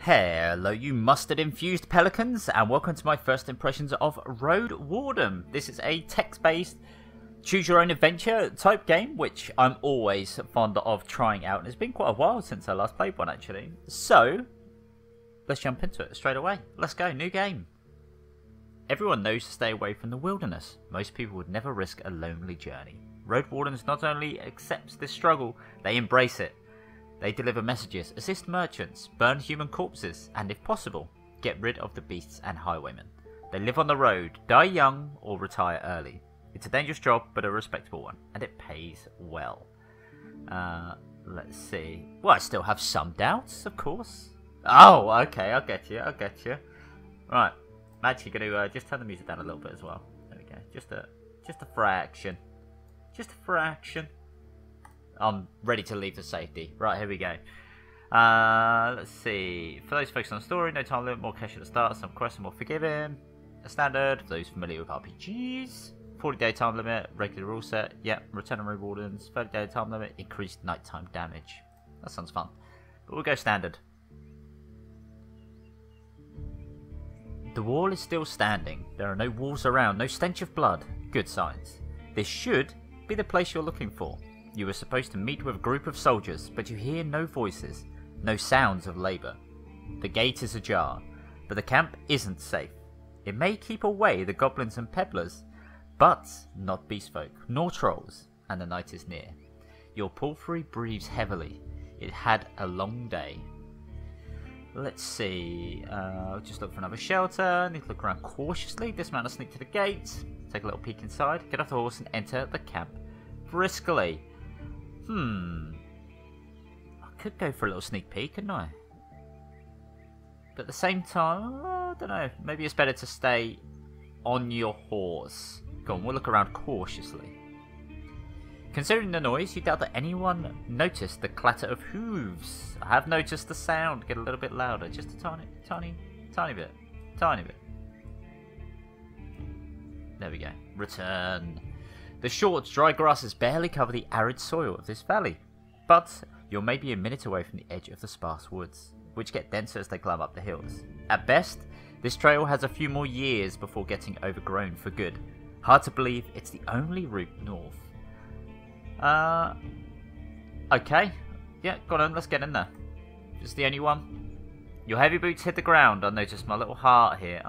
Hello, you mustard-infused pelicans, and welcome to my first impressions of Roadwarden. This is a text-based choose-your-own-adventure type game, which I'm always fond of trying out, and it's been quite a while since I last played one, actually. So, let's jump into it straight away. Let's go, new game. Everyone knows to stay away from the wilderness. Most people would never risk a lonely journey. Roadwardens not only accept this struggle, they embrace it. They deliver messages, assist merchants, burn human corpses, and if possible, get rid of the beasts and highwaymen. They live on the road, die young, or retire early. It's a dangerous job, but a respectable one, and it pays well. Let's see. Well, I still have some doubts, of course. Oh, okay, I'll get you. Right, I'm actually going to just turn the music down a little bit as well. There we go, just a fraction. Just a fraction. I'm ready to leave the safety. Right, here we go. Let's see. For those focused on the story, no time limit, more cash at the start, some quests are more forgiving. A standard, for those familiar with RPGs. 40-day time limit, regular rule set. Yep, return on rewardings. 30-day time limit, increased nighttime damage. That sounds fun. But we'll go standard. The wall is still standing. There are no walls around, no stench of blood. Good signs. This should be the place you're looking for. You were supposed to meet with a group of soldiers, but you hear no voices, no sounds of labour. The gate is ajar, but the camp isn't safe. It may keep away the goblins and peddlers, but not beastfolk, nor trolls, and the night is near. Your palfrey breathes heavily. It had a long day. Let's see, just look for another shelter, need to look around cautiously, dismount and sneak to the gate, take a little peek inside, get off the horse and enter the camp briskly. I could go for a little sneak peek, couldn't I? But at the same time, I don't know, maybe it's better to stay on your horse. Go on, we'll look around cautiously. Considering the noise, you doubt that anyone noticed the clatter of hooves. I have noticed the sound get a little bit louder, just a tiny bit. There we go. Return. The short, dry grasses barely cover the arid soil of this valley, but you're maybe a minute away from the edge of the sparse woods, which get denser as they climb up the hills. At best, this trail has a few more years before getting overgrown for good. Hard to believe it's the only route north. Okay. Yeah, go on, let's get in there. Is the only one? Your heavy boots hit the ground. I noticed my little heart here.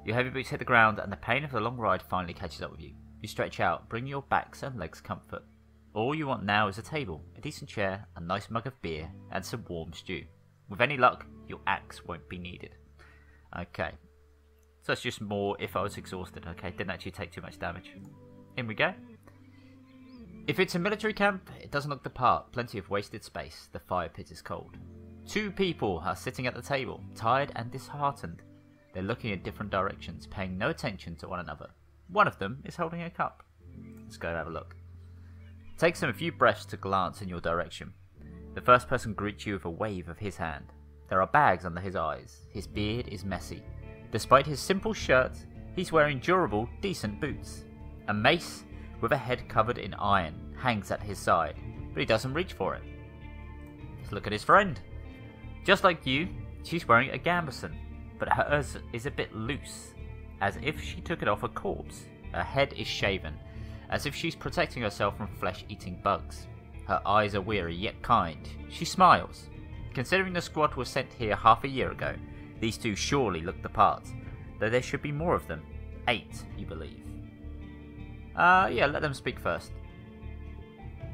Your heavy boots hit the ground and the pain of the long ride finally catches up with you. You stretch out, bring your backs and legs comfort. All you want now is a table, a decent chair, a nice mug of beer, and some warm stew. With any luck, your axe won't be needed. Okay. So that's just more if I was exhausted. Okay, didn't actually take too much damage. In we go. If it's a military camp, it doesn't look the part. Plenty of wasted space. The fire pit is cold. Two people are sitting at the table, tired and disheartened. They're looking in different directions, paying no attention to one another. One of them is holding a cup. Let's go have a look. It takes him a few breaths to glance in your direction. The first person greets you with a wave of his hand. There are bags under his eyes. His beard is messy. Despite his simple shirt, he's wearing durable, decent boots. A mace with a head covered in iron hangs at his side, but he doesn't reach for it. Let's look at his friend. Just like you, she's wearing a gambeson, but hers is a bit loose, as if she took it off a corpse. Her head is shaven, as if she's protecting herself from flesh-eating bugs. Her eyes are weary yet kind. She smiles. Considering the squad was sent here half a year ago, these two surely look the part, though there should be more of them. 8, you believe. Yeah, let them speak first.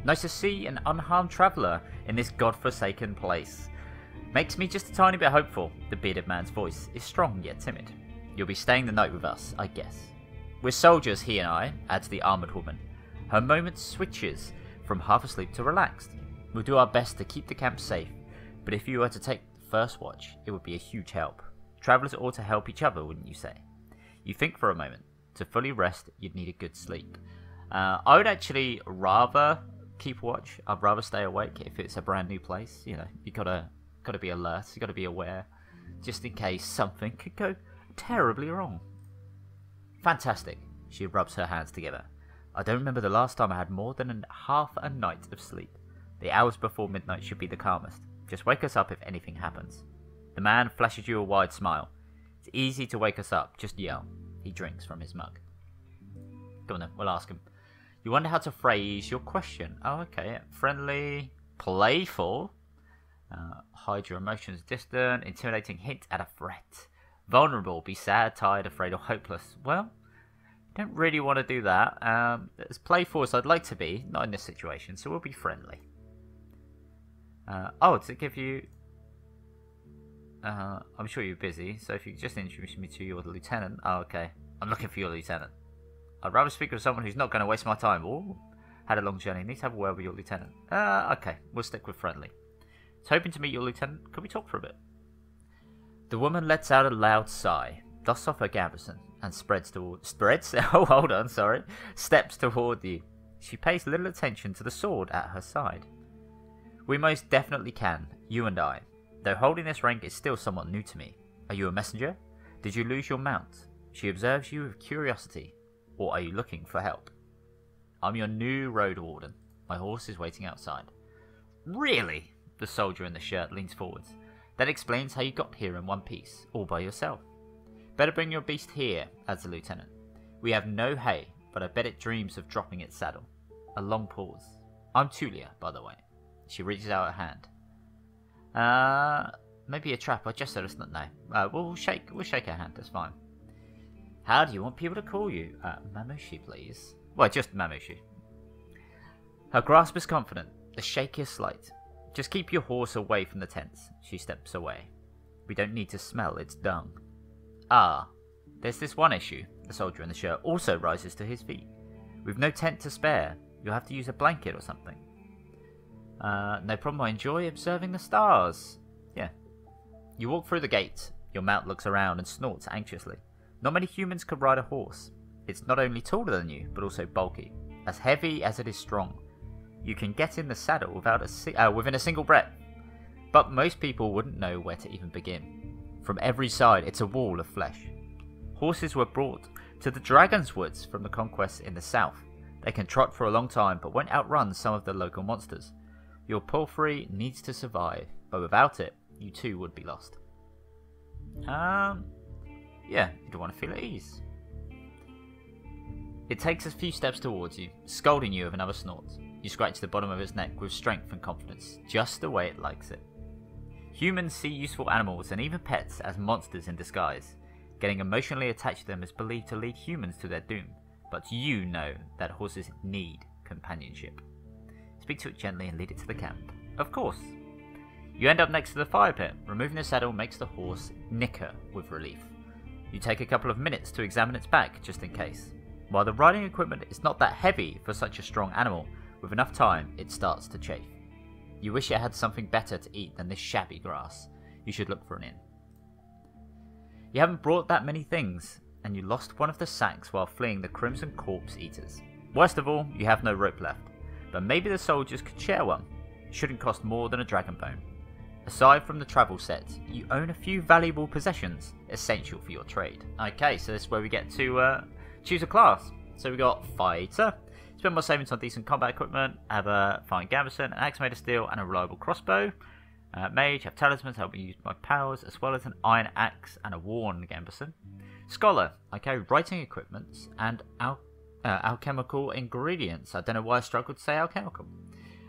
Nice to see an unharmed traveller in this godforsaken place. Makes me just a tiny bit hopeful. The bearded man's voice is strong yet timid. You'll be staying the night with us, I guess. We're soldiers, he and I, adds the armoured woman. Her moment switches from half asleep to relaxed. We'll do our best to keep the camp safe, but if you were to take the first watch, it would be a huge help. Travellers ought to help each other, wouldn't you say? You think for a moment. To fully rest, you'd need a good sleep. I would actually rather keep watch. I'd rather stay awake if it's a brand new place. You know, you gotta be alert. You gotta be aware, just in case something could go terribly wrong. Fantastic. She rubs her hands together. I don't remember the last time I had more than half a night of sleep. The hours before midnight should be the calmest. Just wake us up if anything happens. The man flashes you a wide smile. It's easy to wake us up, just yell. He drinks from his mug. Go on then, we'll ask him. You wonder how to phrase your question. Oh, okay. Friendly, playful. Hide your emotions distant, intimidating hint at a threat. Vulnerable, be sad, tired, afraid, or hopeless. Well, I don't really want to do that. As playful as I'd like to be, not in this situation, so we'll be friendly. To give you... I'm sure you're busy, so if you could just introduce me to your lieutenant. Oh, okay. I'm looking for your lieutenant. I'd rather speak with someone who's not going to waste my time. Ooh, had a long journey. Need to have a word with your lieutenant. Okay. We'll stick with friendly. It's hoping to meet your lieutenant. Could we talk for a bit? The woman lets out a loud sigh, dusts off her gambeson, and steps toward you. She pays little attention to the sword at her side. We most definitely can, you and I. Though holding this rank is still somewhat new to me. Are you a messenger? Did you lose your mount? She observes you with curiosity. Or are you looking for help? I'm your new Roadwarden. My horse is waiting outside. Really? The soldier in the shirt leans forwards. That explains how you got here in one piece, all by yourself. Better bring your beast here, adds the lieutenant. We have no hay, but I bet it dreams of dropping its saddle. A long pause. I'm Tulia, by the way. She reaches out her hand. Maybe a trap. I just let us not know. We'll shake her hand. That's fine. How do you want people to call you? Mamushi, please. Well, just Mamushi. Her grasp is confident. The shake is slight. Just keep your horse away from the tents. She steps away. We don't need to smell its dung. Ah, there's this one issue. The soldier in the shirt also rises to his feet. We've no tent to spare. You'll have to use a blanket or something. No problem. I enjoy observing the stars. Yeah. You walk through the gate. Your mount looks around and snorts anxiously. Not many humans could ride a horse. It's not only taller than you, but also bulky. As heavy as it is strong. You can get in the saddle within a single breath. But most people wouldn't know where to even begin. From every side, it's a wall of flesh. Horses were brought to the Dragon's Woods from the conquests in the south. They can trot for a long time, but won't outrun some of the local monsters. Your palfrey needs to survive, but without it, you too would be lost. Yeah, you don't want to feel at ease. It takes a few steps towards you, scolding you with another snort. You scratch the bottom of its neck with strength and confidence, just the way it likes it. Humans see useful animals and even pets as monsters in disguise. Getting emotionally attached to them is believed to lead humans to their doom, but you know that horses need companionship. Speak to it gently and lead it to the camp. Of course. You end up next to the fire pit. Removing the saddle makes the horse nicker with relief. You take a couple of minutes to examine its back, just in case. While the riding equipment is not that heavy for such a strong animal, with enough time, it starts to chafe. You wish it had something better to eat than this shabby grass. You should look for an inn. You haven't brought that many things, and you lost one of the sacks while fleeing the Crimson Corpse Eaters. Worst of all, you have no rope left, but maybe the soldiers could share one. It shouldn't cost more than a dragon bone. Aside from the travel set, you own a few valuable possessions, essential for your trade. Okay, so this is where we get to choose a class. So we got Fighter. Spend more savings on decent combat equipment, have a fine gambeson, an axe made of steel, and a reliable crossbow. Mage, have talismans, help me use my powers, as well as an iron axe and a worn gambeson. Scholar, I carry writing equipment and alchemical ingredients. I don't know why I struggled to say alchemical.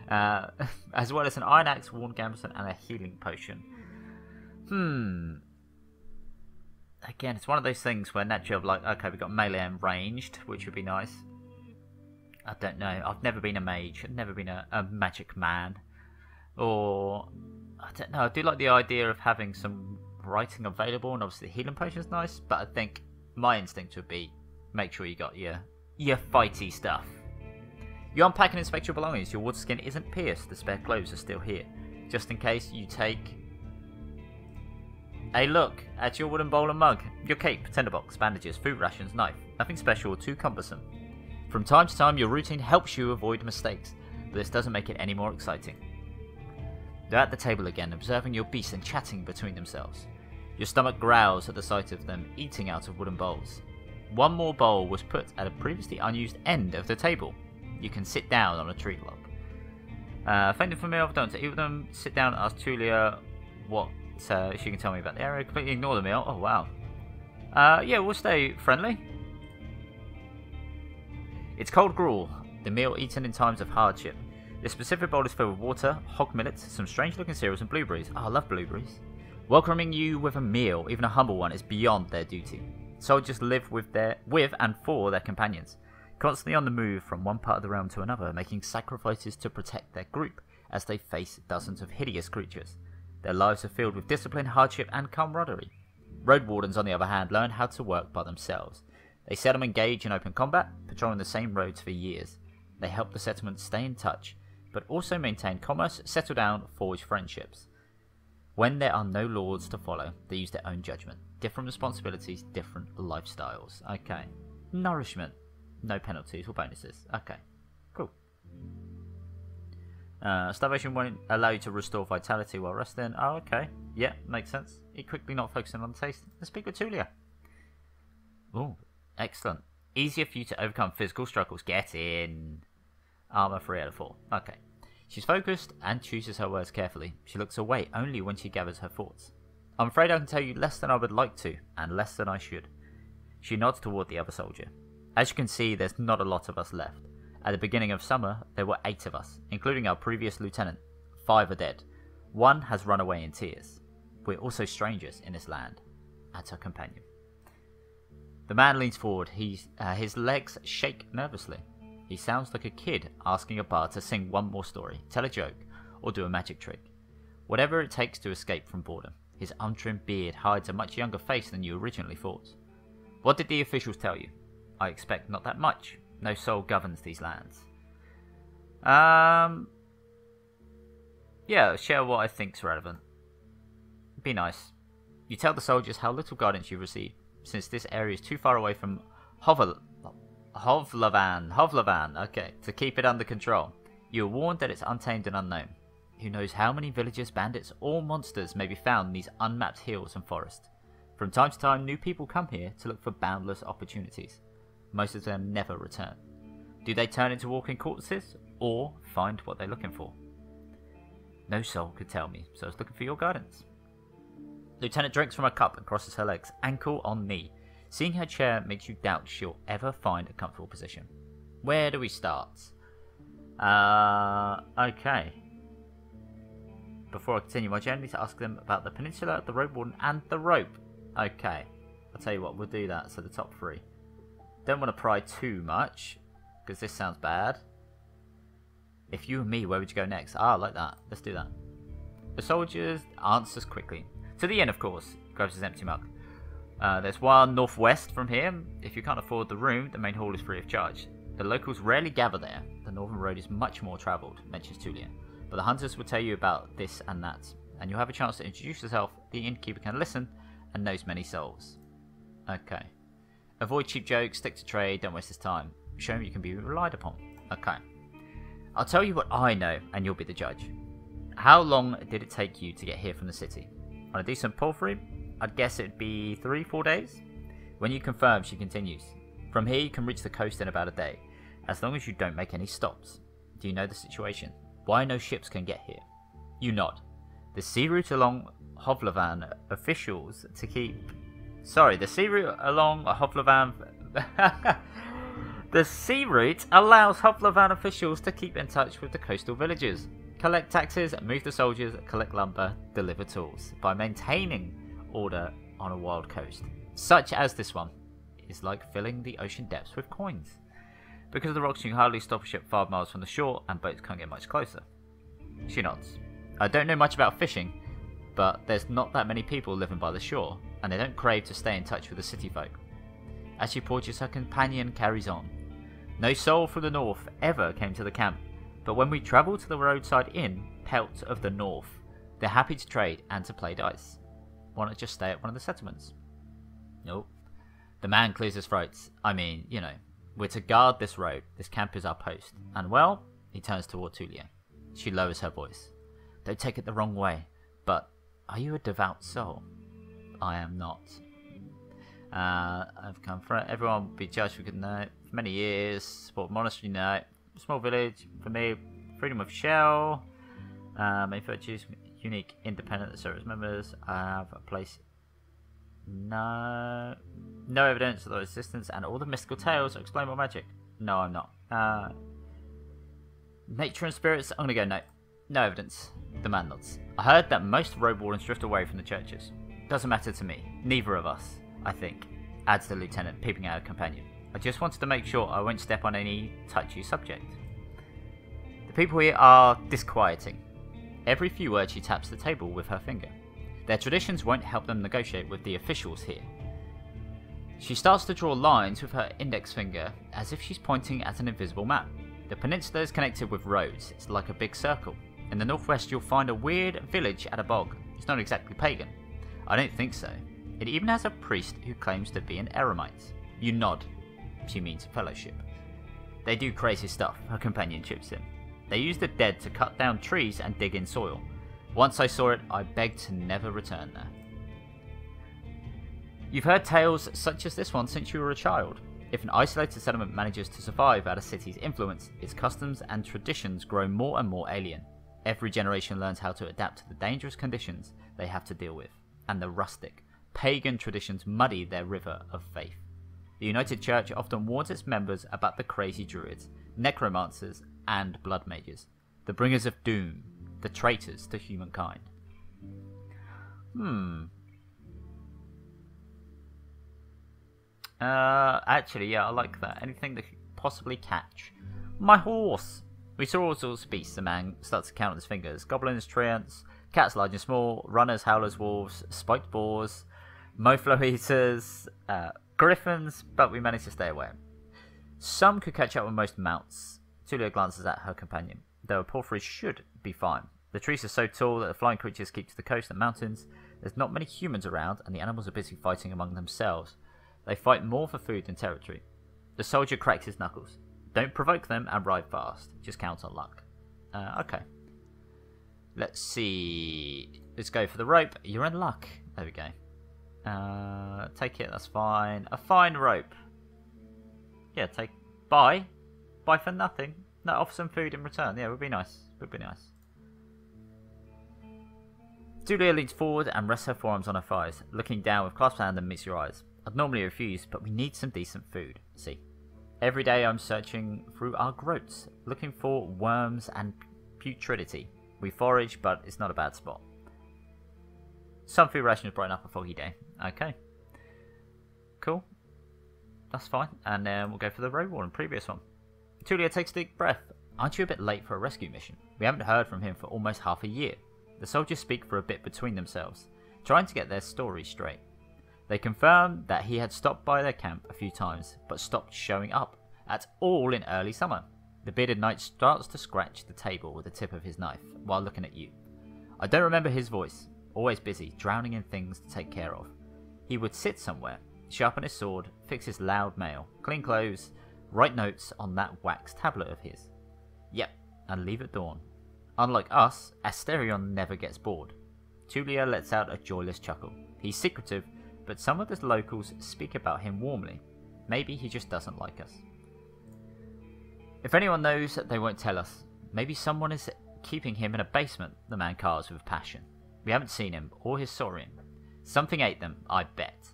As well as an iron axe, worn gambeson, and a healing potion. Again, it's one of those things where naturally I'm like, okay, we've got melee and ranged, which would be nice. I don't know. I've never been a mage. I've never been a magic man. Or, I don't know. I do like the idea of having some writing available, and obviously the healing potion is nice, but I think my instinct would be make sure you got your fighty stuff. You unpack and inspect your belongings. Your water skin isn't pierced. The spare clothes are still here. Just in case, you take a look at your wooden bowl and mug. Your cape, tinderbox, bandages, food rations, knife. Nothing special or too cumbersome. From time to time, your routine helps you avoid mistakes, but this doesn't make it any more exciting. They're at the table again, observing your beasts and chatting between themselves. Your stomach growls at the sight of them eating out of wooden bowls. One more bowl was put at a previously unused end of the table. You can sit down on a tree log. Faint and familiar, don't either of them sit down and ask Tulia what she can tell me about the area. Completely ignore the meal. Oh, wow. Yeah, we'll stay friendly. It's cold gruel, the meal eaten in times of hardship. This specific bowl is filled with water, hog millets, some strange-looking cereals, and blueberries. Oh, I love blueberries. Welcoming you with a meal, even a humble one, is beyond their duty. Soldiers live with and for their companions, constantly on the move from one part of the realm to another, making sacrifices to protect their group as they face dozens of hideous creatures. Their lives are filled with discipline, hardship, and camaraderie. Roadwardens, on the other hand, learn how to work by themselves. They seldom engage in open combat, patrolling the same roads for years. They help the settlement stay in touch, but also maintain commerce, settle down, forge friendships. When there are no lords to follow, they use their own judgment. Different responsibilities, different lifestyles. Okay. Nourishment. No penalties or bonuses. Okay. Cool. Starvation won't allow you to restore vitality while resting. Oh, okay. Yeah, makes sense. Eat quickly, not focusing on taste. Let's speak with Tulia. Oh, excellent. Easier for you to overcome physical struggles. Get in. Armor 3 out of 4. Okay. She's focused and chooses her words carefully. She looks away only when she gathers her thoughts. I'm afraid I can tell you less than I would like to, and less than I should. She nods toward the other soldier. As you can see, there's not a lot of us left. At the beginning of summer, there were 8 of us, including our previous lieutenant. 5 are dead. 1 has run away in tears. We're also strangers in this land. Adds her companion. The man leans forward. His legs shake nervously. He sounds like a kid asking a bard to sing one more story, tell a joke, or do a magic trick. Whatever it takes to escape from boredom. His untrimmed beard hides a much younger face than you originally thought. What did the officials tell you? I expect not that much. No soul governs these lands. Yeah, share what I think's relevant. Be nice. You tell the soldiers how little guidance you've received, since this area is too far away from Hovlavan, okay, to keep it under control. You are warned that it's untamed and unknown. Who knows how many villagers, bandits, or monsters may be found in these unmapped hills and forests. From time to time, new people come here to look for boundless opportunities. Most of them never return. Do they turn into walking corpses, or find what they're looking for? No soul could tell me, so I was looking for your guidance. Lieutenant drinks from a cup and crosses her legs, ankle on knee. Seeing her chair makes you doubt she'll ever find a comfortable position. Where do we start? Okay. Before I continue my journey, to ask them about the peninsula, the Roadwarden, and the rope. Okay. I'll tell you what, we'll do that, so the top 3. Don't want to pry too much, because this sounds bad. If you and me, where would you go next? Ah, I like that. Let's do that. The soldier answers quickly. To the inn, of course. Grabs his empty mug. There's one northwest from here. If you can't afford the room, the main hall is free of charge. The locals rarely gather there. The northern road is much more travelled, mentions Tulia. But the hunters will tell you about this and that. And you'll have a chance to introduce yourself. The innkeeper can listen and knows many souls. Okay. Avoid cheap jokes, stick to trade, don't waste his time. Show him you can be relied upon. Okay. I'll tell you what I know, and you'll be the judge. How long did it take you to get here from the city? On a decent palfrey, I'd guess it'd be 3-4 days. When you confirm, she continues. From here you can reach the coast in about a day, as long as you don't make any stops. Do you know the situation? Why no ships can get here? You nod. The sea route along Hovlavan officials to keep... Sorry, the sea route along Hovlavan... The sea route allows Hovlavan officials to keep in touch with the coastal villages, collect taxes, move the soldiers, collect lumber, deliver tools, by maintaining order on a wild coast, such as this one, is like filling the ocean depths with coins. Because of the rocks, you can hardly stop a ship 5 miles from the shore, and boats can't get much closer. She nods. I don't know much about fishing, but there's not that many people living by the shore, and they don't crave to stay in touch with the city folk. As she porches, her companion carries on. No soul from the north ever came to the camp, but when we travel to the roadside inn, Pelt of the North, they're happy to trade and to play dice. Why not just stay at one of the settlements? Nope. The man clears his throat. I mean, you know, we're to guard this road. This camp is our post. And well, he turns toward Tulia. She lowers her voice. Don't take it the wrong way, but are you a devout soul? I am not. I've come from everyone will be judged for good night. For many years, support monastery night. Small village, for me, freedom of shell. Main virtues, unique, independent service members have a place. No evidence of their existence, and all the mystical tales are explained by magic. No, I'm not. Nature and spirits, I'm gonna go no. No evidence. The man nods. I heard that most Roadwardens drift away from the churches. Doesn't matter to me. Neither of us, I think, adds the lieutenant, peeping at her companion. I just wanted to make sure I won't step on any touchy subject. The people here are disquieting. Every few words she taps the table with her finger. Their traditions won't help them negotiate with the officials here. She starts to draw lines with her index finger as if she's pointing at an invisible map. The peninsula is connected with roads. It's like a big circle. In the northwest you'll find a weird village at a bog. It's not exactly pagan. I don't think so. It even has a priest who claims to be an eremite. You nod. She means fellowship. They do crazy stuff, her companion chips in. They use the dead to cut down trees and dig in soil. Once I saw it, I begged to never return there. You've heard tales such as this one since you were a child. If an isolated settlement manages to survive out of city's influence, its customs and traditions grow more and more alien. Every generation learns how to adapt to the dangerous conditions they have to deal with, and the rustic, pagan traditions muddy their river of faith. The United Church often warns its members about the crazy druids, necromancers, and blood mages, the bringers of doom, the traitors to humankind. Actually, yeah, I like that. Anything that could possibly catch. My horse! We saw all sorts of beasts. The man starts to count on his fingers. Goblins, treants, cats large and small, runners, howlers, wolves, spiked boars, moflo eaters, griffins, but we managed to stay away. Some could catch up with most mounts. Tulia glances at her companion. Though porphyry should be fine. The trees are so tall that the flying creatures keep to the coast and mountains. There's not many humans around, and the animals are busy fighting among themselves. They fight more for food than territory. The soldier cracks his knuckles. Don't provoke them and ride fast. Just count on luck. Okay. Let's see. Let's go for the rope. You're in luck. There we go. Take it. That's fine. A fine rope. Yeah, take. Buy. Buy for nothing. No, offer some food in return. Yeah, it would be nice. Would be nice. Julia leans forward and rests her forearms on her thighs, looking down with clasped hand and meets your eyes. I'd normally refuse, but we need some decent food. See. Every day I'm searching through our groats, looking for worms and putridity. We forage, but it's not a bad spot. Some food rations brighten up a foggy day. Okay. Cool. That's fine. And then we'll go for the Roadwarden, previous one. Tulia takes a deep breath. Aren't you a bit late for a rescue mission? We haven't heard from him for almost half a year. The soldiers speak for a bit between themselves, trying to get their story straight. They confirm that he had stopped by their camp a few times, but stopped showing up at all in early summer. The bearded knight starts to scratch the table with the tip of his knife while looking at you. I don't remember his voice, always busy, drowning in things to take care of. He would sit somewhere, sharpen his sword, fix his loud mail, clean clothes, write notes on that wax tablet of his. Yep, and leave at dawn. Unlike us, Asterion never gets bored. Tulia lets out a joyless chuckle. He's secretive, but some of the locals speak about him warmly. Maybe he just doesn't like us. If anyone knows, they won't tell us. Maybe someone is keeping him in a basement, the man carves with passion. We haven't seen him, or his saurian. Something ate them, I bet.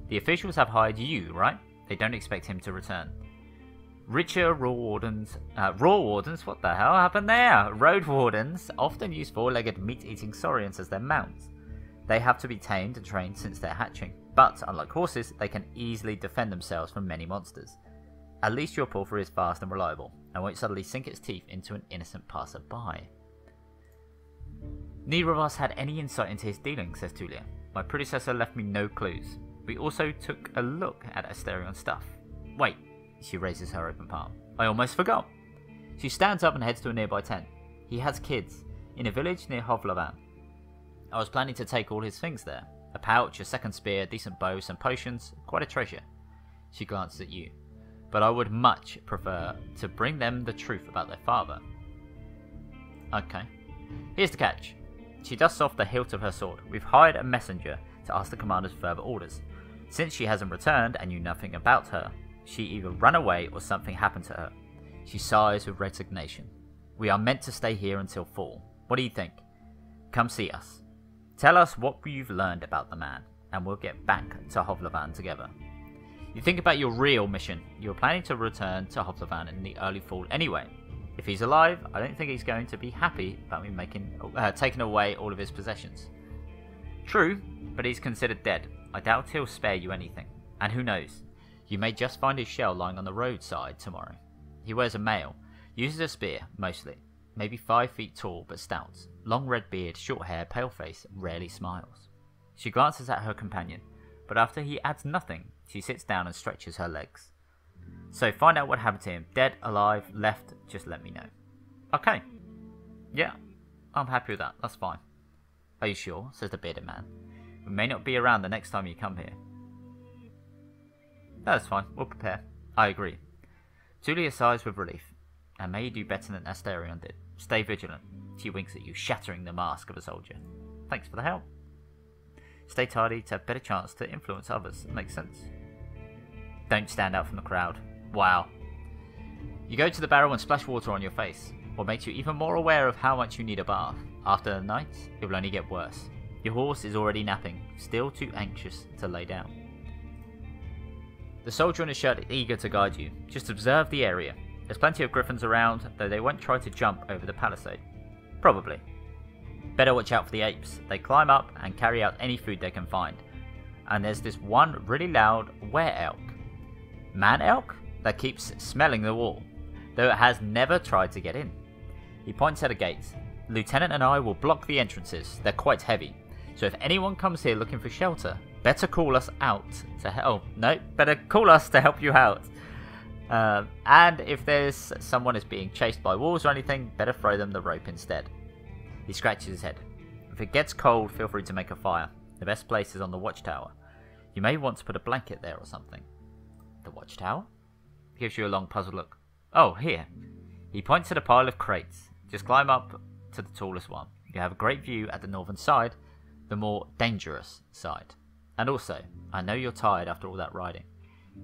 The officials have hired you, right? They don't expect him to return. Richer Roadwardens, what the hell happened there? Roadwardens often use four-legged meat-eating saurians as their mounts. They have to be tamed and trained since they're hatching, but unlike horses, they can easily defend themselves from many monsters. At least your porphyry is fast and reliable, and won't suddenly sink its teeth into an innocent passer-by. Neither of us had any insight into his dealings, says Tulia. My predecessor left me no clues. We also took a look at Asterion's stuff. Wait, she raises her open palm. I almost forgot. She stands up and heads to a nearby tent. He has kids, in a village near Hovlavan. I was planning to take all his things there. A pouch, a second spear, a decent bow, some potions, quite a treasure. She glances at you. But I would much prefer to bring them the truth about their father. Okay. Here's the catch. She dusts off the hilt of her sword. We've hired a messenger to ask the commanders for further orders. Since she hasn't returned and knew nothing about her, she either ran away or something happened to her. She sighs with resignation. We are meant to stay here until fall. What do you think? Come see us. Tell us what you've learned about the man, and we'll get back to Hovlevan together. You think about your real mission. You're planning to return to Hovlevan in the early fall anyway. If he's alive, I don't think he's going to be happy about me taking away all of his possessions. True, but he's considered dead. I doubt he'll spare you anything. And who knows, you may just find his shell lying on the roadside tomorrow. He wears a mail, uses a spear, mostly. Maybe 5 feet tall but stout. Long red beard, short hair, pale face, rarely smiles. She glances at her companion, but after he adds nothing, she sits down and stretches her legs. So find out what happened to him. Dead, alive, left, just let me know. Okay. Yeah, I'm happy with that. That's fine. Are you sure? Says the bearded man. We may not be around the next time you come here. That's fine. We'll prepare. I agree. Julia sighs with relief. And may you do better than Asterion did. Stay vigilant. She winks at you, shattering the mask of a soldier. Thanks for the help. Stay tidy to have a better chance to influence others. That makes sense. Don't stand out from the crowd. Wow. You go to the barrel and splash water on your face. What makes you even more aware of how much you need a bath. After the night, it will only get worse. Your horse is already napping, still too anxious to lay down. The soldier in his shirt is eager to guide you. Just observe the area. There's plenty of griffins around, though they won't try to jump over the palisade. Probably. Better watch out for the apes. They climb up and carry out any food they can find. And there's this one really loud were-elk. Man-elk? That keeps smelling the wall, though it has never tried to get in. He points at a gate. Lieutenant and I will block the entrances. They're quite heavy. So if anyone comes here looking for shelter, better call us out to help. No, better call us to help you out. And if there's someone is being chased by wolves or anything, better throw them the rope instead. He scratches his head. If it gets cold, feel free to make a fire. The best place is on the watchtower. You may want to put a blanket there or something. The watchtower? He gives you a long puzzled look. Oh, here. He points at a pile of crates. Just climb up to the tallest one. You have a great view at the northern side, the more dangerous side. And also, I know you're tired after all that riding.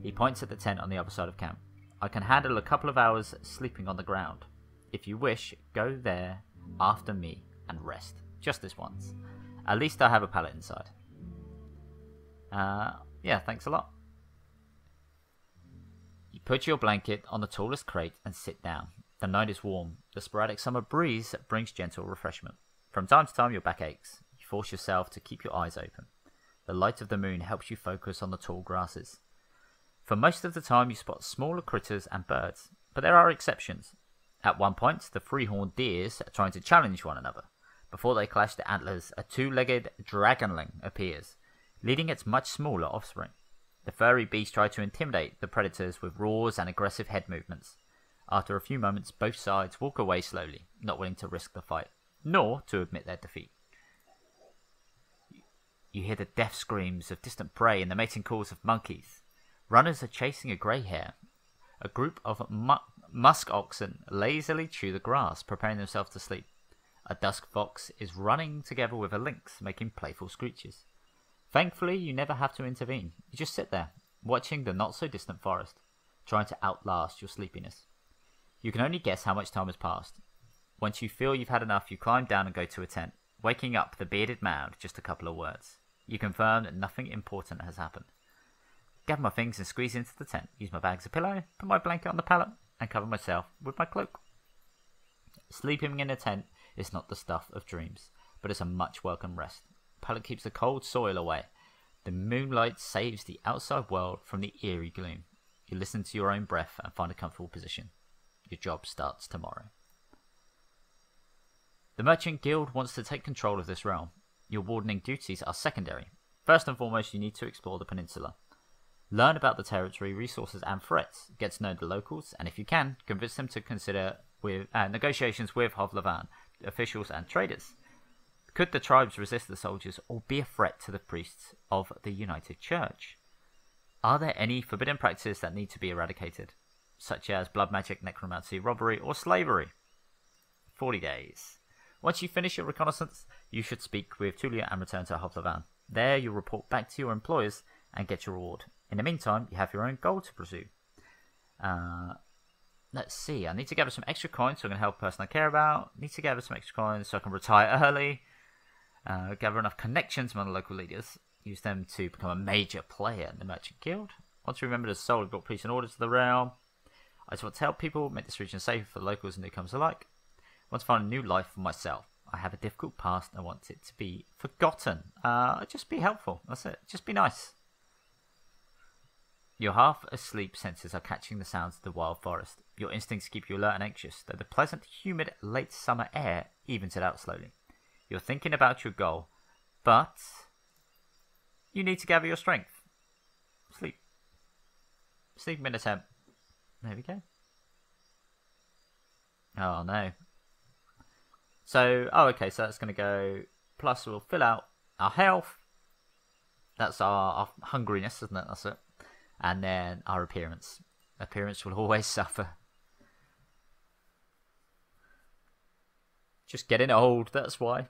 He points at the tent on the other side of camp. I can handle a couple of hours sleeping on the ground. If you wish, go there after me and rest. Just this once. At least I have a pallet inside. Yeah, thanks a lot. You put your blanket on the tallest crate and sit down. The night is warm. The sporadic summer breeze brings gentle refreshment. From time to time your back aches. You force yourself to keep your eyes open. The light of the moon helps you focus on the tall grasses. For most of the time you spot smaller critters and birds, but there are exceptions. At one point, the three-horned deers are trying to challenge one another. Before they clash their antlers, a two-legged dragonling appears, leading its much smaller offspring. The furry beast tries to intimidate the predators with roars and aggressive head movements. After a few moments, both sides walk away slowly, not willing to risk the fight, nor to admit their defeat. You hear the death screams of distant prey and the mating calls of monkeys. Runners are chasing a grey hare. A group of musk oxen lazily chew the grass, preparing themselves to sleep. A dusk fox is running together with a lynx, making playful screeches. Thankfully, you never have to intervene. You just sit there, watching the not-so-distant forest, trying to outlast your sleepiness. You can only guess how much time has passed. Once you feel you've had enough, you climb down and go to a tent, waking up the bearded man with just a couple of words. You confirm that nothing important has happened. Gather my things and squeeze into the tent, use my bag as a pillow, put my blanket on the pallet, and cover myself with my cloak. Sleeping in a tent is not the stuff of dreams, but it's a much welcome rest. The pallet keeps the cold soil away. The moonlight saves the outside world from the eerie gloom. You listen to your own breath and find a comfortable position. Your job starts tomorrow. The Merchant Guild wants to take control of this realm. Your wardening duties are secondary. First and foremost, you need to explore the peninsula. Learn about the territory, resources and threats. Get to know the locals, and if you can, convince them to consider negotiations with Hovlevan, officials and traders. Could the tribes resist the soldiers or be a threat to the priests of the United Church? Are there any forbidden practices that need to be eradicated, such as blood magic, necromancy, robbery or slavery? 40 days. Once you finish your reconnaissance, you should speak with Tulia and return to Hovlevan. There you'll report back to your employers and get your reward. In the meantime, you have your own goal to pursue. Let's see, I need to gather some extra coins so I can help a person I care about. Need to gather some extra coins so I can retire early. Gather enough connections among the local leaders. Use them to become a major player in the Merchant Guild. Once we remember the soul, we've got peace and order to the realm. I just want to help people, make this region safer for the locals and newcomers alike. I want to find a new life for myself. I have a difficult past and I want it to be forgotten. Just be helpful. That's it. Just be nice. Your half-asleep senses are catching the sounds of the wild forest. Your instincts keep you alert and anxious, though the pleasant, humid, late summer air evens it out slowly. You're thinking about your goal, but you need to gather your strength. Sleep. Sleep minute attempt. There we go. Oh no. So, okay, so that's going to go, plus we'll fill out our health. That's our hungriness, isn't it? That's it. And then our appearance. Appearance will always suffer. Just getting old, that's why.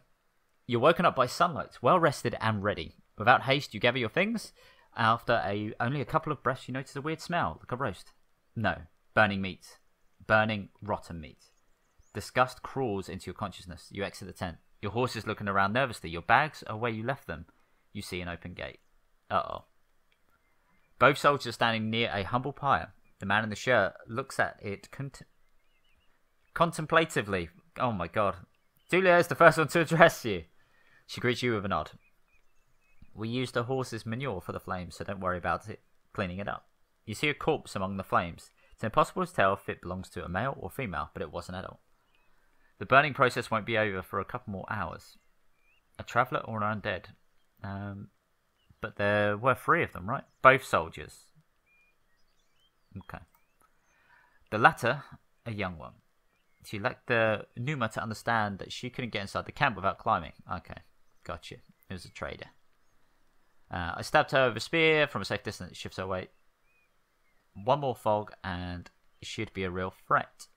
You're woken up by sunlight, well rested and ready. Without haste, you gather your things. After only a couple of breaths, you notice a weird smell, like a roast. No, burning meat. Burning, rotten meat. Disgust crawls into your consciousness. You exit the tent. Your horse is looking around nervously. Your bags are where you left them. You see an open gate. Uh-oh. Both soldiers are standing near a humble pyre. The man in the shirt looks at it contemplatively. Oh my god. Julia is the first one to address you. She greets you with a nod. We used the horse's manure for the flames, so don't worry about it cleaning it up. You see a corpse among the flames. It's impossible to tell if it belongs to a male or female, but it was an adult. The burning process won't be over for a couple more hours. A traveller or an undead. But there were 3 of them, right? Both soldiers. Okay. The latter, a young one. She lacked the pneuma to understand that she couldn't get inside the camp without climbing. Okay, gotcha. It was a trader. I stabbed her with a spear from a safe distance. Shifts her weight. One more fog and she'd be a real threat.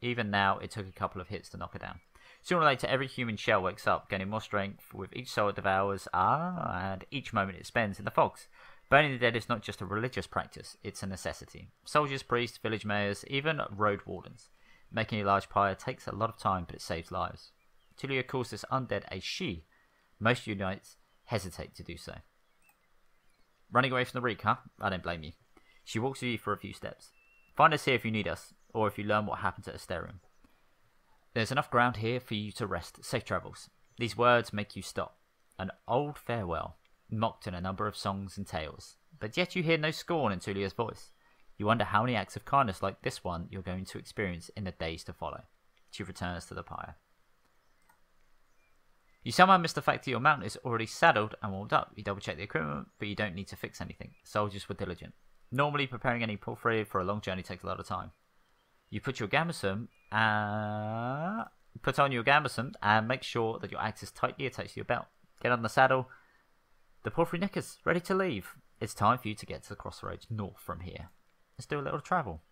Even now, it took a couple of hits to knock her down. Sooner or later, every human shell wakes up, gaining more strength with each soul it devours, and each moment it spends in the fogs. Burning the dead is not just a religious practice, it's a necessity. Soldiers, priests, village mayors, even road wardens. Making a large pyre takes a lot of time, but it saves lives. Tulia calls this undead a she. Most unites hesitate to do so. Running away from the reek, huh? I don't blame you. She walks with you for a few steps. Find us here if you need us, or if you learn what happened to Asterium. There's enough ground here for you to rest. Safe travels. These words make you stop. An old farewell, mocked in a number of songs and tales. But yet you hear no scorn in Tulia's voice. You wonder how many acts of kindness like this one you're going to experience in the days to follow. She returns to the pyre. You somehow miss the fact that your mount is already saddled and warmed up. You double check the equipment, but you don't need to fix anything. Soldiers were diligent. Normally, preparing any palfrey for a long journey takes a lot of time. You put on your gambeson and make sure that your axe is tightly attached to your belt. Get on the saddle. The palfrey knickers, ready to leave. It's time for you to get to the crossroads north from here. Let's do a little travel.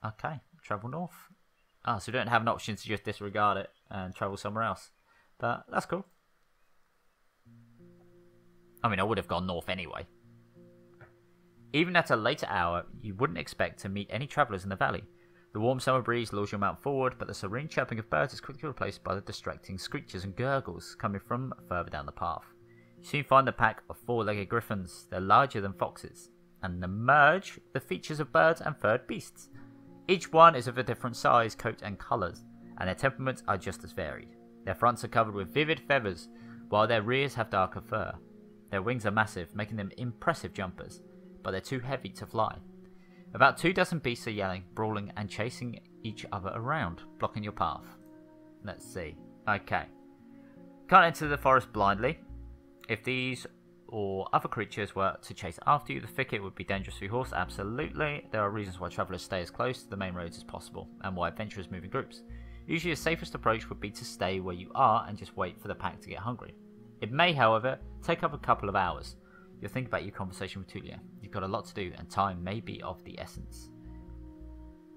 Okay, travel north. So we don't have an option to just disregard it and travel somewhere else. But that's cool. I mean, I would have gone north anyway. Even at a later hour, you wouldn't expect to meet any travellers in the valley. The warm summer breeze lures your mount forward, but the serene chirping of birds is quickly replaced by the distracting screeches and gurgles coming from further down the path. You soon find a pack of 4-legged griffins. They're larger than foxes, and emerge the features of birds and furred beasts. Each one is of a different size, coat and colours, and their temperaments are just as varied. Their fronts are covered with vivid feathers, while their rears have darker fur. Their wings are massive, making them impressive jumpers, but they're too heavy to fly. About 24 beasts are yelling, brawling, and chasing each other around, blocking your path. Let's see. Okay. Can't enter the forest blindly. If these or other creatures were to chase after you, the thicket would be dangerous for your horse. Absolutely. There are reasons why travellers stay as close to the main roads as possible, and why adventurers move in groups. Usually the safest approach would be to stay where you are and just wait for the pack to get hungry. It may, however, take up a couple of hours. You'll think about your conversation with Tulia. You've got a lot to do, and time may be of the essence.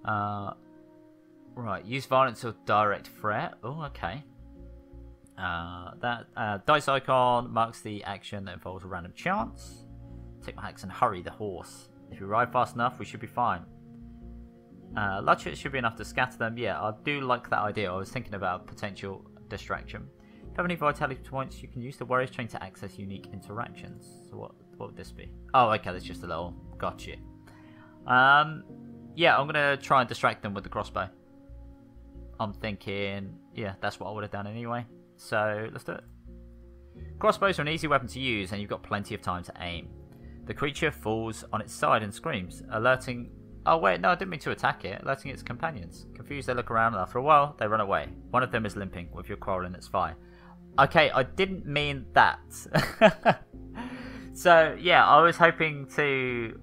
Right, use violence or direct threat. Oh, okay. That dice icon marks the action that involves a random chance. Take my axe and hurry the horse. If we ride fast enough, we should be fine. Luck should be enough to scatter them. Yeah, I do like that idea. I was thinking about potential distraction. have any vitality points, you can use the warrior's chain to access unique interactions. So what would this be? Oh, okay, that's just a little gotcha. Yeah, I'm gonna try and distract them with the crossbow. I'm thinking, yeah, that's what I would have done anyway. So let's do it. Crossbows are an easy weapon to use, and you've got plenty of time to aim. The creature falls on its side and screams, alerting... Oh wait, no, I didn't mean to attack it, alerting its companions. Confused, they look around, and after a while, they run away. One of them is limping, with your quarrel in its fire. Okay, I didn't mean that. So, yeah, I was hoping to,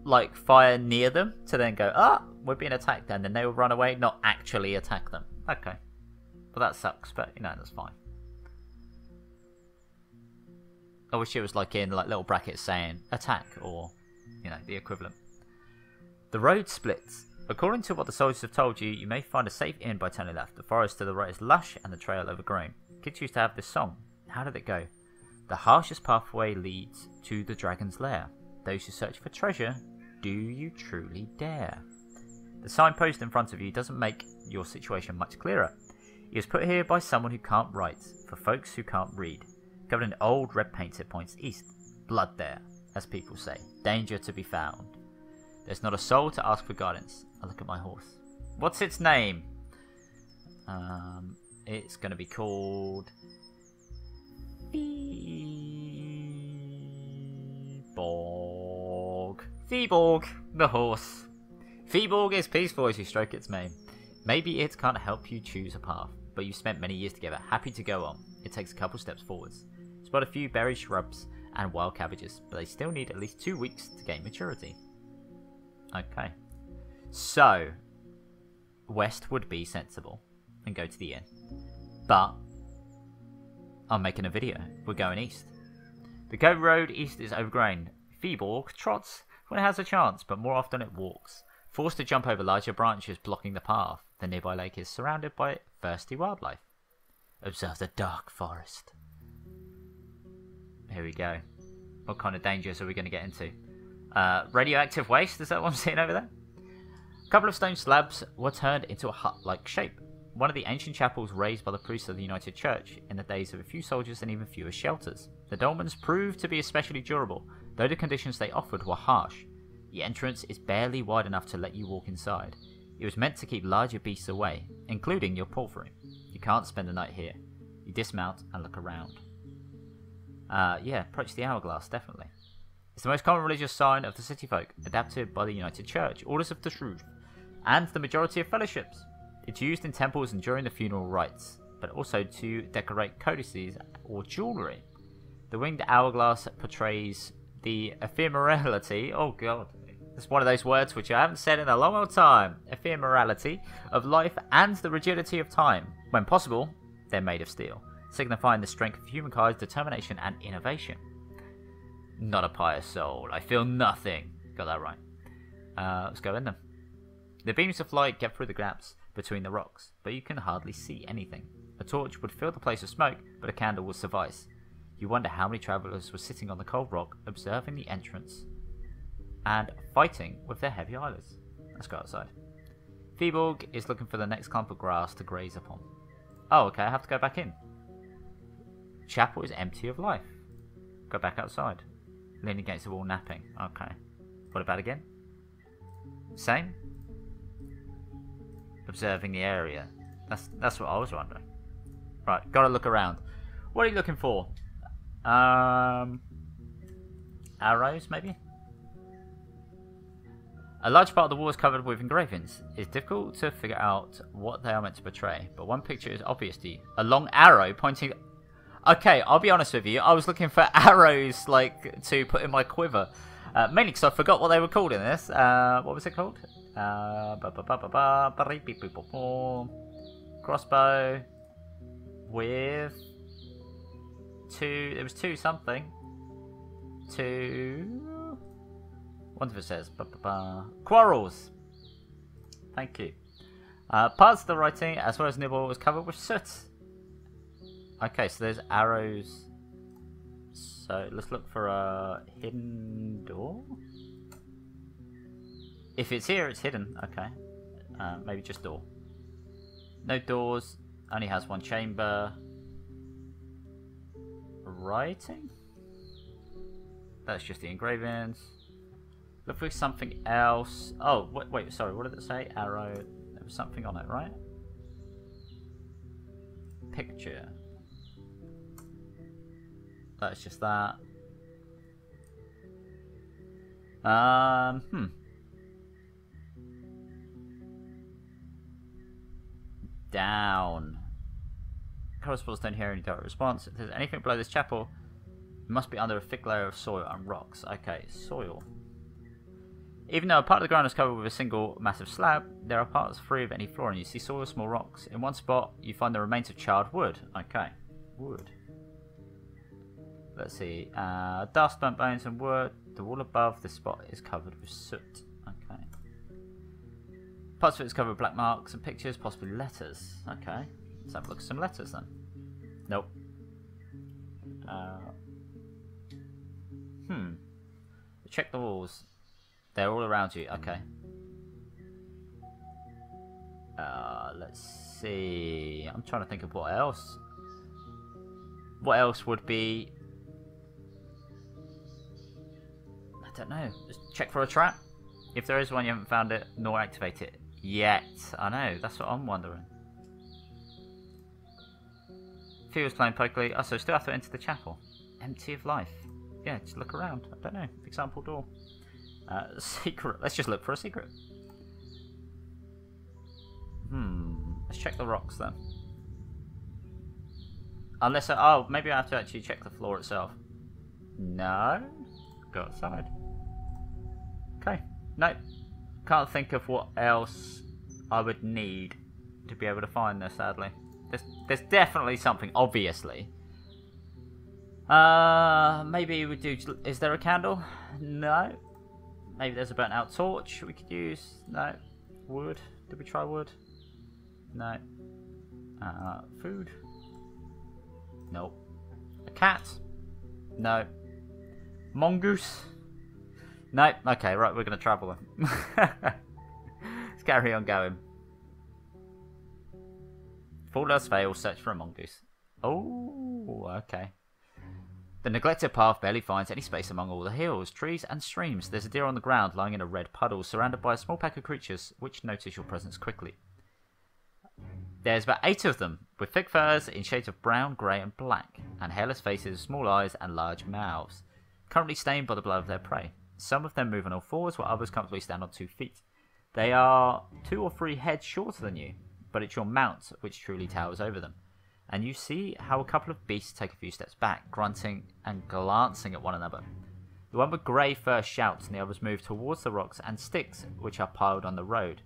like, fire near them, to then go, ah, we're being attacked, and then they will run away, not actually attack them. Okay. Well, that sucks, but, you know, that's fine. I wish it was, like, in, like, little brackets saying, attack, or, you know, the equivalent. The road splits. According to what the soldiers have told you, you may find a safe inn by turning left. The forest to the right is lush and the trail overgrown. Kids used to have this song. How did it go? The harshest pathway leads to the dragon's lair. Those who search for treasure, do you truly dare? The signpost in front of you doesn't make your situation much clearer. It was put here by someone who can't write, for folks who can't read. Covered in old red paint, it points east. Blood there, as people say. Danger to be found. There's not a soul to ask for guidance. I look at my horse. What's its name? It's going to be called... Feeborg. Feeborg, the horse. Feeborg is peaceful as you stroke its mane. Maybe it can't help you choose a path, but you've spent many years together, happy to go on. It takes a couple steps forwards. Spot a few berry shrubs and wild cabbages, but they still need at least 2 weeks to gain maturity. Okay. So, west would be sensible, and go to the inn. But, I'm making a video. We're going east. The cove road east is overgrown. Feeborg trots when it has a chance, but more often it walks. Forced to jump over larger branches blocking the path, the nearby lake is surrounded by thirsty wildlife. Observe the dark forest. Here we go. What kind of dangers are we going to get into? Radioactive waste, is that what I'm seeing over there? A couple of stone slabs were turned into a hut-like shape. One of the ancient chapels raised by the priests of the United Church in the days of a few soldiers and even fewer shelters. The dolmens proved to be especially durable, though the conditions they offered were harsh. The entrance is barely wide enough to let you walk inside. It was meant to keep larger beasts away, including your palfrey. You can't spend the night here. You dismount and look around. Yeah, approach the hourglass, definitely. It's the most common religious sign of the city folk, adapted by the United Church, Orders of the Truth, and the majority of fellowships. It's used in temples and during the funeral rites, but also to decorate codices or jewellery. The winged hourglass portrays the ephemerality, oh god, it's one of those words which I haven't said in a long old time, ephemerality of life and the rigidity of time. When possible, they're made of steel, signifying the strength of humankind's determination and innovation. Not a pious soul, I feel nothing. Got that right. Let's go in them. The beams of light get through the gaps between the rocks, but you can hardly see anything. A torch would fill the place with smoke, but a candle would suffice. You wonder how many travellers were sitting on the cold rock, observing the entrance and fighting with their heavy eyelids. Let's go outside. Feeborg is looking for the next clump of grass to graze upon. Oh, okay, I have to go back in. Chapel is empty of life. Go back outside. Leaning against the wall, napping. Okay. What about again? Same? Observing the area. That's what I was wondering. Right, gotta look around. What are you looking for? Arrows, maybe? A large part of the wall is covered with engravings. It's difficult to figure out what they are meant to portray, but one picture is obvious to you. A long arrow pointing... Okay, I'll be honest with you. I was looking for arrows, like, to put in my quiver. Mainly because I forgot what they were called in this. What was it called? Crossbow. With... It was two something. What if it says? Quarrels. Thank you. Parts of the writing, as well as nibble, was covered with soot. Okay, so there's arrows. So let's look for a hidden door. If it's here, it's hidden. Okay. Maybe just door. No doors. Only has one chamber. writing? That's just the engravings. Look for something else. Oh, wait, sorry, what did it say? Arrow. There was something on it, right? Picture. That's just that. Down. Correspondents don't hear any direct response. If there's anything below this chapel, it must be under a thick layer of soil and rocks. Okay, soil. Even though a part of the ground is covered with a single massive slab, there are parts free of any flooring. You see soil with small rocks. In one spot, you find the remains of charred wood. Okay, wood. Let's see. Dust, burnt bones, and wood. The wall above this spot is covered with soot. Okay. Parts of it is covered with black marks and pictures, possibly letters. Okay. Let's have a look at some letters then. Nope. Check the walls. They're all around you. Okay. Let's see. I'm trying to think of what else. What else would be... I don't know. Just check for a trap. If there is one, you haven't found it, nor activate it yet. I know. That's what I'm wondering. Feels plain pokely. Oh, so still have to enter the chapel. Empty of life. Yeah, just look around. I don't know. Example door. Secret. Let's just look for a secret. Let's check the rocks then. Unless oh, maybe I have to actually check the floor itself. No. Go outside. Okay. No. Can't think of what else I would need to be able to find this, sadly. There's definitely something, obviously. Maybe we do... Is there a candle? No. Maybe there's a burnt out torch we could use. No. Wood. Did we try wood? No. Food? Nope. A cat? No. Mongoose? No. Okay, right, we're going to travel then. Let's carry on going. If all else fails, search for a mongoose. Oh, okay. The neglected path barely finds any space among all the hills, trees and streams. There's a deer on the ground lying in a red puddle, surrounded by a small pack of creatures which notice your presence quickly. There's about 8 of them, with thick furs in shades of brown, grey and black, and hairless faces, small eyes and large mouths, currently stained by the blood of their prey. Some of them move on all fours, while others comfortably stand on 2 feet. They are 2 or 3 heads shorter than you, but it's your mount which truly towers over them. And you see how a couple of beasts take a few steps back, grunting and glancing at one another. The one with grey fur shouts, and the others move towards the rocks and sticks which are piled on the road.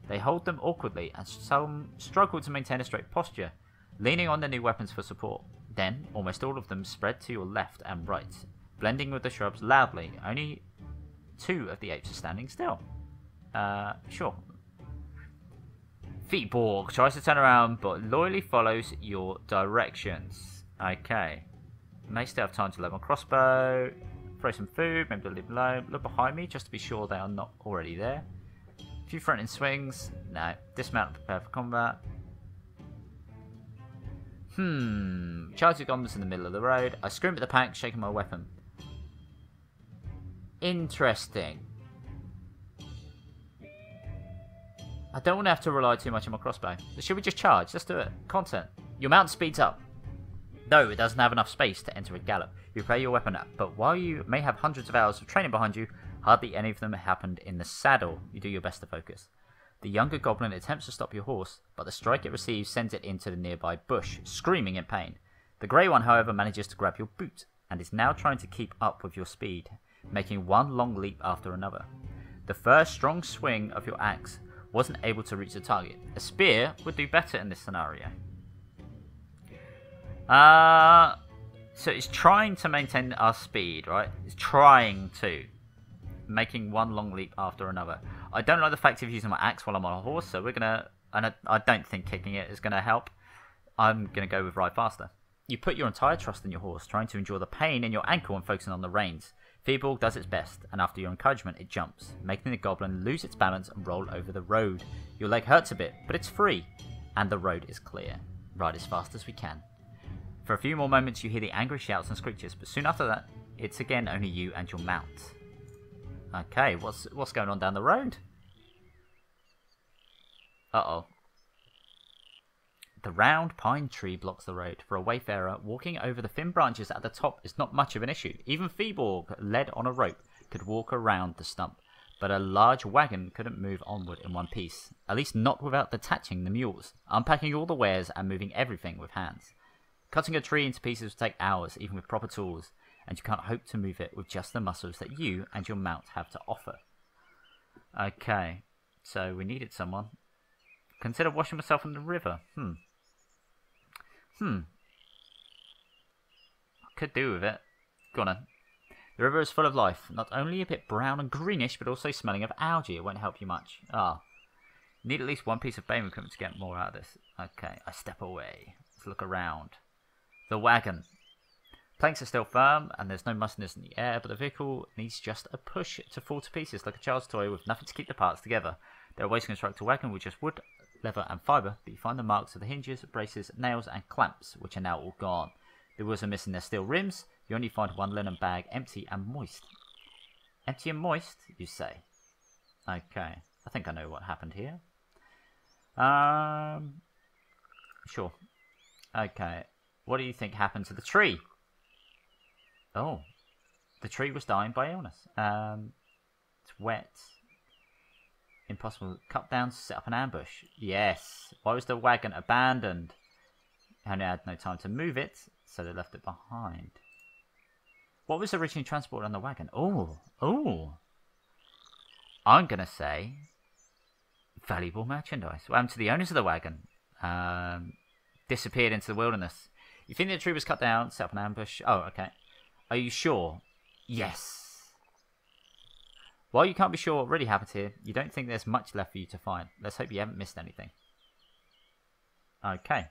They hold them awkwardly, and some struggle to maintain a straight posture, leaning on their new weapons for support. Then, almost all of them spread to your left and right, blending with the shrubs loudly. Only 2 of the apes are standing still. Sure. Feetborg tries to turn around, but loyally follows your directions. Okay. May still have time to load my crossbow. Throw some food, maybe leave them alone. Look behind me just to be sure they are not already there. A few threatening swings. No. Dismount and prepare for combat. Charge the goblins in the middle of the road. I scream at the pack, shaking my weapon. Interesting. I don't want to have to rely too much on my crossbow. Should we just charge? Let's do it. Content. Your mount speeds up. No, it doesn't have enough space to enter a gallop. You prepare your weapon up, but while you may have hundreds of hours of training behind you, hardly any of them happened in the saddle. You do your best to focus. The younger goblin attempts to stop your horse, but the strike it receives sends it into the nearby bush, screaming in pain. The grey one, however, manages to grab your boot, and is now trying to keep up with your speed, making one long leap after another. The first strong swing of your axe wasn't able to reach the target. A spear would do better in this scenario. So it's trying to maintain our speed, right? It's trying to. Making one long leap after another. I don't like the fact of using my axe while I'm on a horse, so we're going to... And I don't think kicking it is going to help. I'm going to go with ride faster. You put your entire trust in your horse, trying to endure the pain in your ankle and focusing on the reins. Feeble does its best, and after your encouragement it jumps, making the goblin lose its balance and roll over the road. Your leg hurts a bit, but it's free, and the road is clear. Ride as fast as we can. For a few more moments you hear the angry shouts and screeches, but soon after that, it's again only you and your mount. Okay, what's going on down the road? Uh-oh. The round pine tree blocks the road. For a wayfarer, walking over the thin branches at the top is not much of an issue. Even Feeborg, led on a rope, could walk around the stump, but a large wagon couldn't move onward in one piece, at least not without detaching the mules, unpacking all the wares and moving everything with hands. Cutting a tree into pieces would take hours, even with proper tools, and you can't hope to move it with just the muscles that you and your mount have to offer. Okay, so we needed someone. Consider washing myself in the river. Could do with it. Go on then. The river is full of life, not only a bit brown and greenish, but also smelling of algae. It won't help you much. Need at least one piece of bathing equipment to get more out of this. Okay, I step away. Let's look around. The wagon. Planks are still firm, and there's no mustiness in the air, but the vehicle needs just a push to fall to pieces like a child's toy with nothing to keep the parts together. There are ways to construct a wagon with just wood, leather and fibre, but you find the marks of the hinges, braces, nails and clamps, which are now all gone. The wheels are missing their steel rims. You only find one linen bag, empty and moist. Empty and moist, you say? Okay, I think I know what happened here. Sure. Okay, what do you think happened to the tree? Oh, the tree was dying by illness. It's wet. Impossible. Cut down to set up an ambush. Yes. Why was the wagon abandoned? Only had no time to move it, so they left it behind. What was originally transported on the wagon? Oh. I'm going to say valuable merchandise. What happened to the owners of the wagon? Disappeared into the wilderness. You think the tree was cut down, set up an ambush? Oh, okay. Are you sure? Yes. While you can't be sure what really happened here, you don't think there's much left for you to find. Let's hope you haven't missed anything. Okay.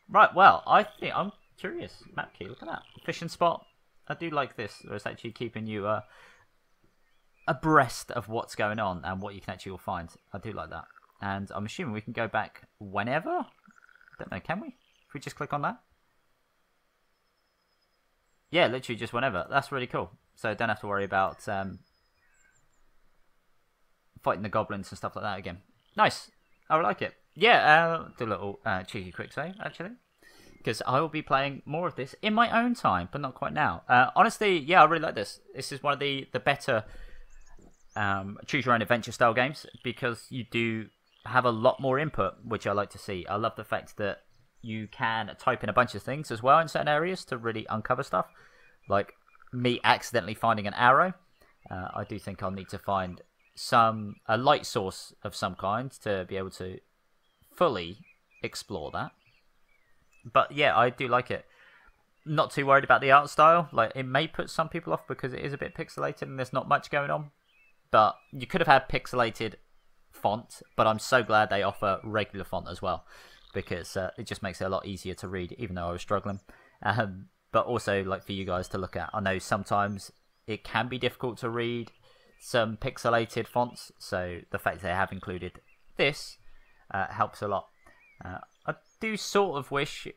Right, well, I'm curious. Map key, look at that. Fishing spot. I do like this. It's actually keeping you abreast of what's going on and what you can actually find. I do like that. And I'm assuming we can go back whenever? I don't know, can we? If we just click on that? Yeah, literally just whenever. That's really cool. So don't have to worry about fighting the goblins and stuff like that again. Nice. I like it. Yeah, do a little cheeky quick save, actually. Because I will be playing more of this in my own time, but not quite now. Honestly, yeah, I really like this. This is one of the better choose your own adventure style games, because you do have a lot more input, which I like to see. I love the fact that you can type in a bunch of things as well in certain areas to really uncover stuff. Like me accidentally finding an arrow. I do think I'll need to find a light source of some kind to be able to fully explore that. But yeah, I do like it. Not too worried about the art style. Like, it may put some people off because it is a bit pixelated and there's not much going on. But you could have had pixelated font, but I'm so glad they offer regular font as well, because it just makes it a lot easier to read, even though I was struggling. But also, like, for you guys to look at. I know sometimes it can be difficult to read some pixelated fonts, so the fact they have included this helps a lot. I do sort of wish,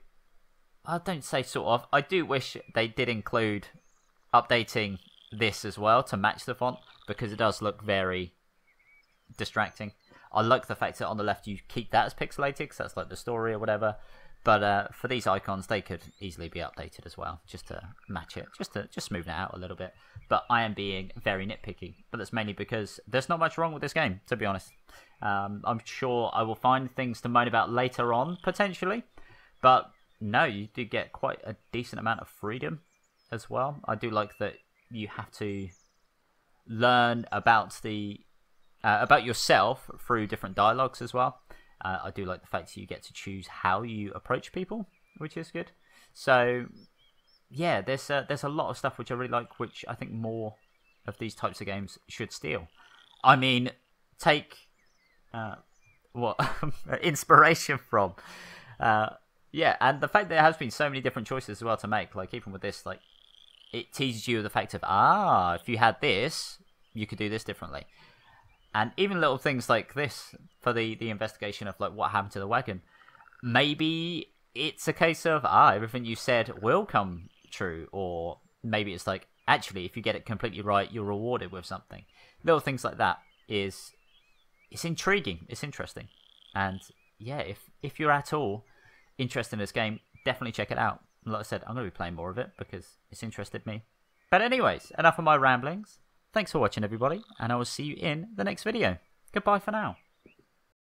I don't say sort of, I do wish they did include updating this as well to match the font, because it does look very distracting. I like the fact that on the left you keep that as pixelated, because that's like the story or whatever. But for these icons, they could easily be updated as well, just to match it, just smooth it out a little bit. But I am being very nitpicky, but that's mainly because there's not much wrong with this game, to be honest. I'm sure I will find things to moan about later on, potentially. But no, you do get quite a decent amount of freedom as well. I do like that you have to learn about yourself through different dialogues as well. I do like the fact that you get to choose how you approach people, which is good. So yeah, there's a lot of stuff which I really like, which I think more of these types of games should steal. I mean, take what inspiration from. Yeah, and the fact that there has been so many different choices as well to make, like even with this, like it teaches you the fact of, if you had this, you could do this differently. And even little things like this for the investigation of like what happened to the wagon. Maybe it's a case of, everything you said will come true, or maybe it's like, actually, if you get it completely right, you're rewarded with something. Little things like that it's intriguing, it's interesting. And yeah, if you're at all interested in this game, definitely check it out. Like I said, I'm going to be playing more of it because it's interested me. But anyways, enough of my ramblings. Thanks for watching, everybody, and I will see you in the next video. Goodbye for now.